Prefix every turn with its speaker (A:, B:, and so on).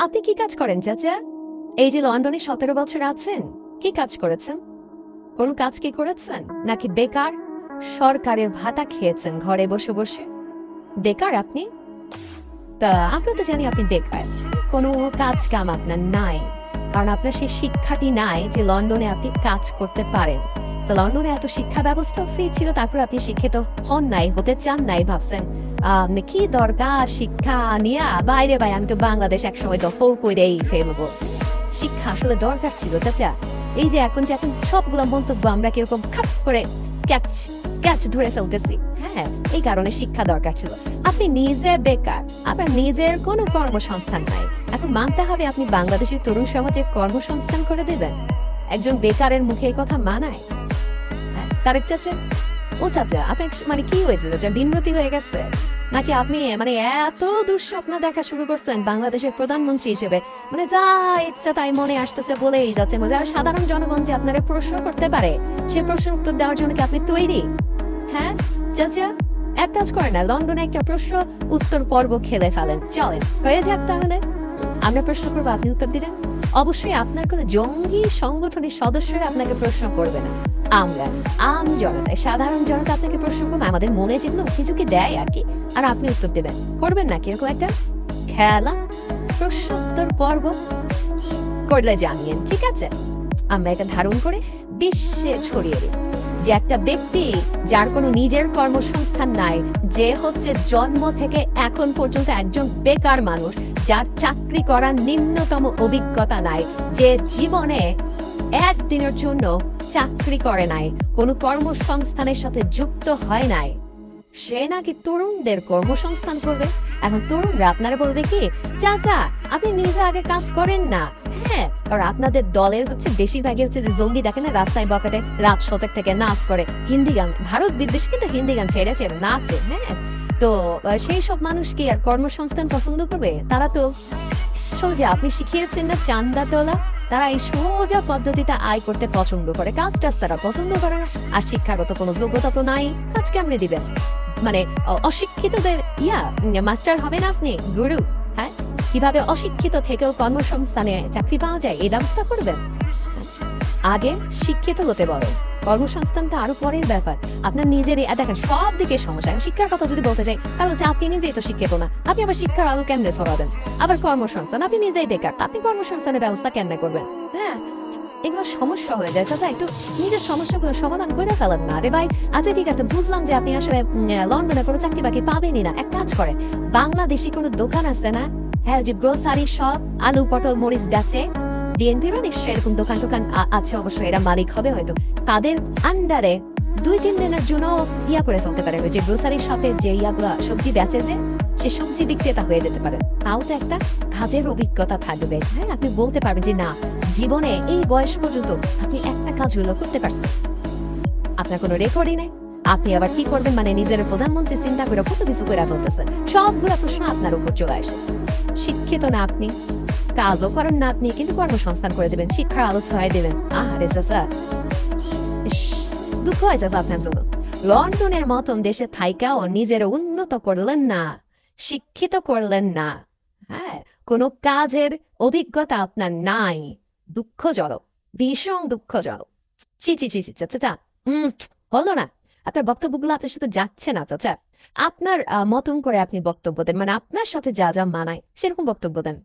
A: আপনি কি কাজ করেন চাচা? এই যে লন্ডনে 17 বছর আছেন, কি কাজ করেছেন? কোন কাজ কি করেছেন, নাকি বেকার সরকারের ভাতা খেয়েছেন ঘরে বসে বসে? বেকার আপনি? তা আমরা তো জানি আপনি বেকার, কোনো কাজ কাম আপনার নাই, কারণ আপনার সেই শিক্ষাটি নাই যে লন্ডনে আপনি কাজ করতে পারেন। তো লন্ডনে এত শিক্ষা ব্যবস্থা ফ্রি ছিল, তারপর আপনি শিক্ষিত হন নাই, হতে চান নাই, ভাবছেন কি দরকার শিক্ষা নিয়ে বাইরে ভাই, আমি তো বাংলাদেশ একসময় দখল করেই ফেলবো। শিক্ষা আসলে দরকার ছিল চাচা। এই যে এখন সবগুলো মন্তব্য আমরা কিরকম খাপ করে ক্যাচ ক্যাচ ধরে ফেলতেছি, হ্যাঁ, এই কারণে শিক্ষা দরকার ছিল। আপনি নিজে বেকার, আপনার নিজের কোনো কর্মসংস্থান নাই, এখন মানতে হবে আপনি বাংলাদেশের তরুণ সমাজে কর্মসংস্থান করে দেবেন? একজন বেকারের মুখে এই কথা মানায়? হ্যাঁ তারেক চাচা, ও চাচা আপনি মানে কি হয়েছে চাচা, বিমরতি হয়ে গেছে নাকি আপনি মানে এত দুঃস্বপ্ন দেখা শুরু করছেন বাংলাদেশের প্রধানমন্ত্রী হিসেবে, মানে যা ইচ্ছা তাই মনে আসতেছে বলেই যাচ্ছে, যারা সাধারণ জনগণ যে আপনারা প্রশ্ন করতে পারে সে প্রশ্ন উত্তর দেওয়ার জন্য কি আপনি তৈরি? হ্যাঁ চাচা, এক কাজ করে না, লন্ডনে একটা প্রশ্ন উত্তর পর্ব খেলে ফেলেন, চলেন হয়ে যাক তাহলে। আমরা প্রশ্ন করবো, আপনি উত্তর দিলেন। অবশ্যই আপনার কোনো জঙ্গি সংগঠনের সদস্যরা আপনাকে প্রশ্ন করবে না, আমরা আম জনতা, সাধারণ জনতা আপনাকে প্রশ্ন করবে, আমাদের মনে যেগুলো উকিঝুঁকি দেয় আর কি, আর আপনি উত্তর দেবেন। করবেন না কিরকম একটা খেলা, প্রশ্নোত্তর পর্ব করলে জানিয়েন, ঠিক আছে? আমরা এটা ধারণ করে বিশ্বে ছড়িয়ে দিই যে একটা ব্যক্তি যার কোনো নিজের কর্মসংস্থান নাই, যে হচ্ছে জন্ম থেকে এখন পর্যন্ত একজন বেকার মানুষ, যার চাকরি করার নিম্নতম অভিজ্ঞতা নাই, যে জীবনে একদিনের জন্য চাকরি করে নাই, কোনো কর্মসংস্থানের সাথে যুক্ত হয় নাই, সে নাকি তরুণদের কর্মসংস্থান করবে। এখন তরুণরা আপনারা বলবে কি, চাচা আপনি নিজে আগে কাজ করেন না। হ্যাঁ, কারণ আপনাদের দলের হচ্ছে বেশিরভাগই হচ্ছে যে জঙ্গি দেখে না, রাস্তায় বকাটে রাত সজাগ থেকে নাচ করে, হিন্দি গান, ভারত বিদেশে কিন্তু হিন্দি গান ছেড়ে ছেড়ে নাচে। হ্যাঁ, তো সেই সব মানুষ কি আর কর্মসংস্থান পছন্দ করবে? তারা তো সোজা, আপনি শিখিয়েছেন না চান্দা তোলা, তারা এই সোজা পদ্ধতিতে আয় করতে পছন্দ করে, কাজ টাজ তারা পছন্দ করে না। আর শিক্ষাগত কোনো যোগ্যতা তো নাই, কাজ কেমনে দিবেন? মানে অশিক্ষিতদের মাস্টার হবেন আপনি, গুরু? হ্যাঁ, কিভাবে অশিক্ষিত থেকেও কর্মসংস্থানে চাকরি পাওয়া যায় এই ব্যবস্থা করবেন? আগে শিক্ষিত হতে বলো, কর্মসংস্থানটা আরো পরের ব্যাপার। আপনার নিজেরই দেখেন সব দিকে সমস্যা। শিক্ষার কথা যদি বলতে চাই তাহলে হচ্ছে আপনি নিজেই তো শিক্ষিত না, আপনি আবার শিক্ষার আলো কেমনে ছড়াবেন? আবার কর্মসংস্থান, আপনি নিজেই বেকার, আপনি কর্মসংস্থানের ব্যবস্থা কেমনে করবেন? হ্যাঁ, এগুলো সমস্যা হয়ে যায় চাচা, একটু নিজের সমস্যাগুলো সমাধান করে ফেলেন না রে ভাই। আচ্ছা ঠিক আছে, বুঝলাম যে আপনি আসলে লন্ডনে কোনো চাকরি বাকরি পাবেনই না, এক কাজ করে, বাংলাদেশি কোনো দোকান আছে না, হ্যাঁ, যে গ্রোসারি শপ, আলু পটল মরিচ বেচে, বিএনপিরও নিশ্চয়ই এরকম দোকান টোকান আছে, অবশ্যই এরা মালিক হবে হয়তো, তাদের আন্ডারে 2-3 দিনের জন্য করে ফেলতে পারে, যে গ্রোসারি শপের যে ইয়াগুলা সবজি বেচে, যে সে সবজি বিক্রেতা হয়ে যেতে পারেন, তাও তো একটা কাজের অভিজ্ঞতা থাকবে। হ্যাঁ, আপনি বলতে পারবেন যে না, জীবনে এই বয়স পর্যন্ত আপনি একটা কাজ হলো করতে পারছেন, আপনার কোনো রেকর্ডই নেই। আপনি আবার কি করবেন, মানে নিজের প্রধানমন্ত্রী চিন্তা করে কত কিছু করে ফেলতেছেন, সবগুলো প্রশ্ন আপনার উপর চলে আসে। শিক্ষিত না আপনি, কাজও করেন না আপনি, কিন্তু কর্মসংস্থান করে দেবেন, শিক্ষার আলো ছড়াই দেবেন। আহারে চাচা, দুঃখ হয় চাচা আপনার জন্য। লন্ডনের মতন দেশে থাইকাও নিজের উন্নত করলেন না, শিক্ষিত করলেন না, হ্যাঁ, কোনো কাজের অভিজ্ঞতা আপনার নাই, দুঃখজনক, ভীষণ দুঃখজনক। ছি ছি ছি ছি চাচা, হলো না, আপনার বক্তব্যগুলো আপনার সাথে যাচ্ছে না চাচা। আপনার মতন করে আপনি বক্তব্য দেন, মানে আপনার সাথে যা যা মানায় সেরকম বক্তব্য দেন।